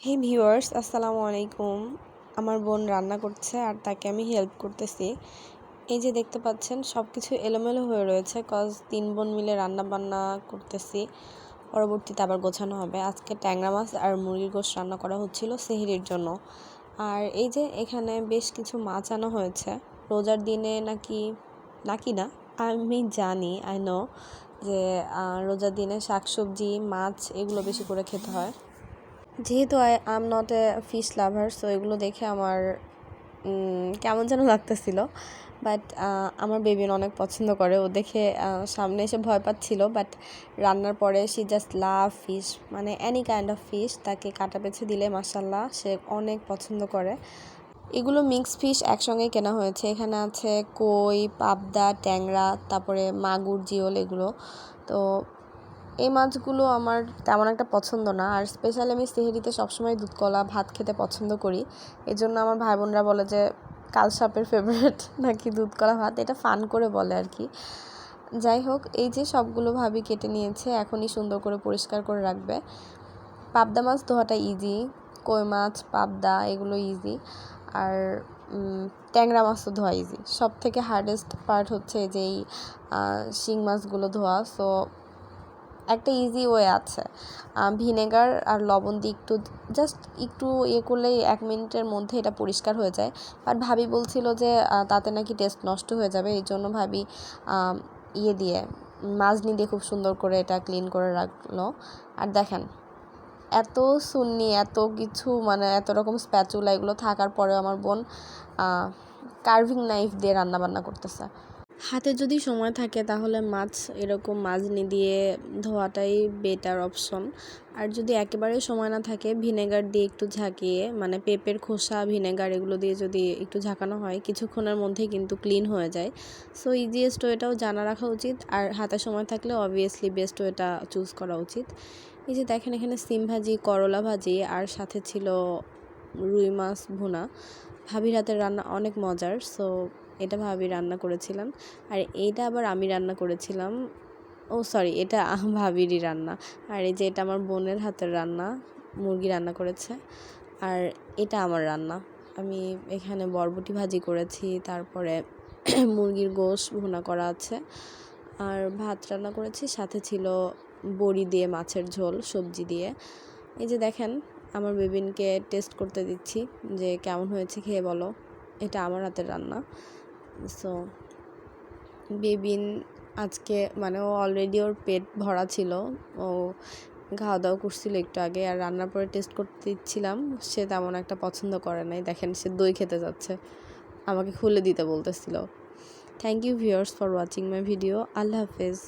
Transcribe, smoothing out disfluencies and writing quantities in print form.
হে viewers, আসসালামু আলাইকুম। আমার বোন রান্না করছে আর তাকে আমি হেল্প করতেছি। এই যে দেখতে পাচ্ছেন সব কিছু এলোমেলো হয়ে রয়েছে, কজ 3 বোন মিলে রান্না বান্না করতেছি। পরবর্তীতে আবার গোছানো হবে। আজকে ট্যাংরা মাছ আর মুরগির গোশত রান্না করা হচ্ছিল সেহরির জন্য। আর এই যে এখানে বেশ কিছু মাছ আনা হয়েছে রোজার দিনে নাকি না আমি জানি আই নো যে রোজার দিনে শাকসবজি মাছ এগুলো বেশি করে খেতে হয়। যেহেতু I am not a fish lover, so এগুলো দেখে আমার কেমন যেন লাগতেছিল। বাট আমার বেবিন অনেক পছন্দ করে, ও দেখে সামনে এসে ভয় পাচ্ছিল, বাট রান্নার পরে সি জাস্ট লাভ ফিশ, মানে এনি কাইন্ড অফ ফিশ তাকে কাটা বেছে দিলে মাশাল্লাহ সে অনেক পছন্দ করে। এগুলো মিক্স ফিশ একসঙ্গে কেনা হয়েছে। এখানে আছে কই, পাবদা, ট্যাংরা, তারপরে মাগুর, জিওল এগুলো। তো এই মাছগুলো আমার তেমন একটা পছন্দ না, আর স্পেশালি আমি সেহরিতে সবসময় দুধ কলা ভাত খেতে পছন্দ করি। এজন্য আমার ভাই বোনরা বলে যে কালসাপের ফেভারিট নাকি দুধ কলা ভাত, এটা ফান করে বলে আর কি। যাই হোক, এই যে সবগুলো ভাবি কেটে নিয়েছে, এখনই সুন্দর করে পরিষ্কার করে রাখবে। পাবদা মাছ ধোয়াটা ইজি, কই মাছ, পাবদা এগুলো ইজি, আর ট্যাংরা মাছও ধোয়া ইজি। সব থেকে হার্ডেস্ট পার্ট হচ্ছে যে এই শিং মাছগুলো ধোয়া। সো একটা ইজি ওয়ে আছে, ভিনেগার আর লবণ দিয়ে একটু করলেই 1 মিনিটের মধ্যে এটা পরিষ্কার হয়ে যায়। বাট ভাবি বলছিল যে তাতে নাকি টেস্ট নষ্ট হয়ে যাবে, এই জন্য ভাবি দিয়ে মাজনি দিয়ে খুব সুন্দর করে এটা ক্লিন করে রাখলো। আর দেখেন এত সুন্নি এত কিছু, মানে এত রকম স্প্যাচুলা এগুলো থাকার পরেও আমার বোন কার্ভিং নাইফ দিয়ে রান্না করতেছে। হাতে যদি সময় থাকে তাহলে মাছ এরকম মাজনি দিয়ে ধোয়াটাই বেটার অপশন। আর যদি একেবারে সময় না থাকে, ভিনেগার দিয়ে একটু ঝাঁকিয়ে, মানে পেঁপের খোসা ভিনেগার এগুলো দিয়ে যদি একটু ঝাঁকানো হয়, কিছুক্ষণের মধ্যে কিন্তু ক্লিন হয়ে যায়। সো ইজিয়েস্ট ওয়েটাও জানা রাখা উচিত, আর হাতে সময় থাকলে অবভিয়াসলি বেস্ট ওয়েটা চুজ করা উচিত। এই যে দেখেন এখানে সিম ভাজি, করলা ভাজি, আর সাথে ছিল রুই মাছ ভুনা। ভাবির হাতের রান্না অনেক মজার, সো এটা ভাবি রান্না করেছিলেন। আর এইটা আবার আমি রান্না করেছিলাম। ও সরি, এটা ভাবিরই রান্না। আর এই যে এটা আমার বোনের হাতের রান্না, মুরগি রান্না করেছে। আর এটা আমার রান্না, আমি এখানে বরবটি ভাজি করেছি, তারপরে মুরগির গোশত ভুনা করা আছে, আর ভাত রান্না করেছি, সাথে ছিল বড়ি দিয়ে মাছের ঝোল সবজি দিয়ে। এই যে দেখেন আমার বেবিনকে টেস্ট করতে দিচ্ছি যে কেমন হয়েছে, খেয়ে বলো। এটা আমার হাতের রান্না। সো বেবিন আজকে, মানে ও অলরেডি ওর পেট ভরা ছিল, ও খাওয়া দাওয়া করছিল একটু আগে, আর রান্নার পরে টেস্ট করতে দিচ্ছিলাম, সে তেমন একটা পছন্দ করে নাই। দেখেন সে দই খেতে যাচ্ছে, আমাকে খুলে দিতে বলতেছিল। Thank you viewers for watching my video. আল্লাহ হাফেজ।